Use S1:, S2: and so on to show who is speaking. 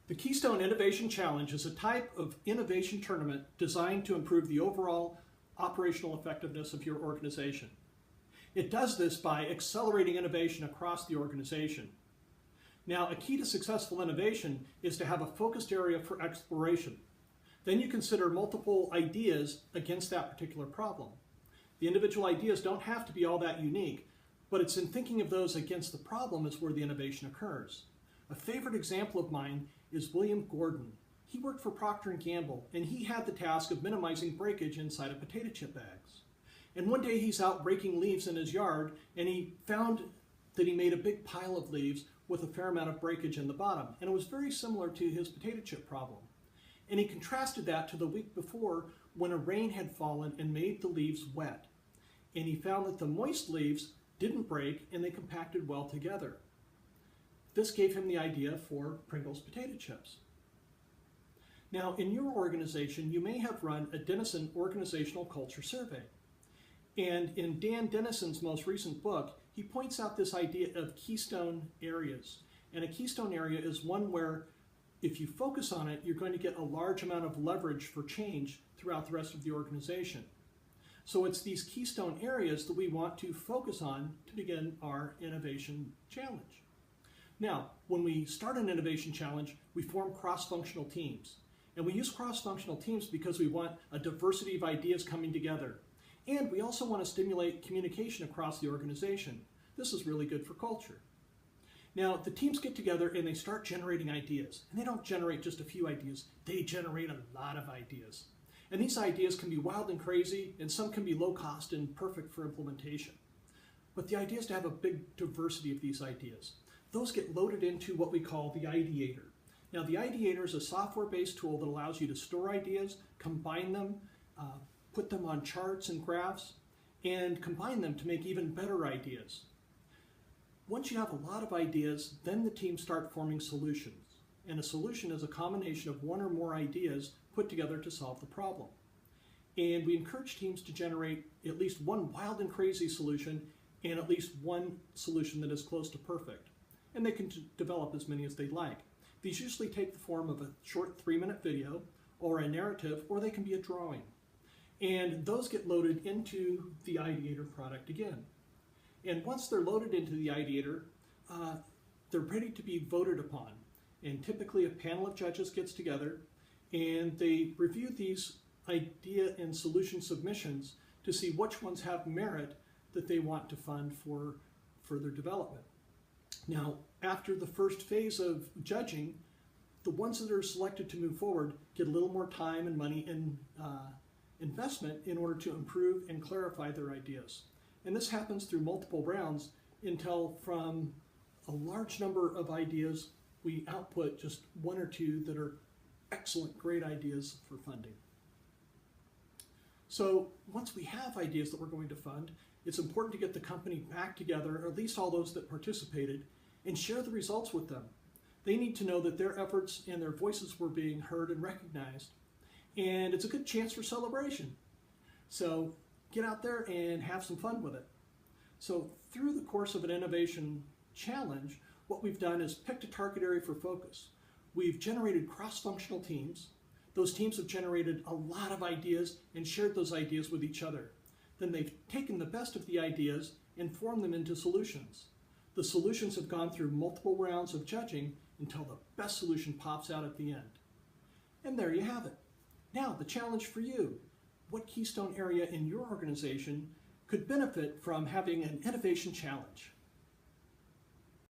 S1: The Keystone Innovation Challenge is a type of innovation tournament designed to improve the overall operational effectiveness of your organization. It does this by accelerating innovation across the organization. Now, a key to successful innovation is to have a focused area for exploration. Then you consider multiple ideas against that particular problem. The individual ideas don't have to be all that unique, but it's in thinking of those against the problem is where the innovation occurs. A favorite example of mine is William Gordon. He worked for Procter & Gamble, and he had the task of minimizing breakage inside of potato chip bags. And one day he's out raking leaves in his yard, and he found that he made a big pile of leaves with a fair amount of breakage in the bottom. And it was very similar to his potato chip problem. And he contrasted that to the week before when a rain had fallen and made the leaves wet. And he found that the moist leaves didn't break and they compacted well together. This gave him the idea for Pringles potato chips. Now, in your organization, you may have run a Dennison organizational culture survey. And in Dan Dennison's most recent book, he points out this idea of keystone areas. And a keystone area is one where if you focus on it, you're going to get a large amount of leverage for change throughout the rest of the organization. So it's these keystone areas that we want to focus on to begin our innovation challenge. Now, when we start an innovation challenge, we form cross-functional teams. And we use cross-functional teams because we want a diversity of ideas coming together. And we also want to stimulate communication across the organization. This is really good for culture. Now, the teams get together and they start generating ideas. And they don't generate just a few ideas, they generate a lot of ideas. And these ideas can be wild and crazy, and some can be low cost and perfect for implementation. But the idea is to have a big diversity of these ideas. Those get loaded into what we call the ideator. Now, the ideator is a software-based tool that allows you to store ideas, combine them, put them on charts and graphs, and combine them to make even better ideas. Once you have a lot of ideas, then the teams start forming solutions. And a solution is a combination of one or more ideas put together to solve the problem. And we encourage teams to generate at least one wild and crazy solution and at least one solution that is close to perfect. And they can develop as many as they'd like. These usually take the form of a short 3-minute video or a narrative, or they can be a drawing. And those get loaded into the ideator product again. And once they're loaded into the ideator, they're ready to be voted upon. And typically a panel of judges gets together and they review these idea and solution submissions to see which ones have merit that they want to fund for further development. Now, after the first phase of judging, the ones that are selected to move forward get a little more time and money and investment in order to improve and clarify their ideas. And this happens through multiple rounds until from a large number of ideas, we output just one or two that are excellent, great ideas for funding. So once we have ideas that we're going to fund, it's important to get the company back together, or at least all those that participated, and share the results with them. They need to know that their efforts and their voices were being heard and recognized. And it's a good chance for celebration. So get out there and have some fun with it. So through the course of an innovation challenge, what we've done is picked a target area for focus. We've generated cross-functional teams. Those teams have generated a lot of ideas and shared those ideas with each other. Then they've taken the best of the ideas and formed them into solutions. The solutions have gone through multiple rounds of judging until the best solution pops out at the end. And there you have it. Now, the challenge for you. What keystone area in your organization could benefit from having an innovation challenge?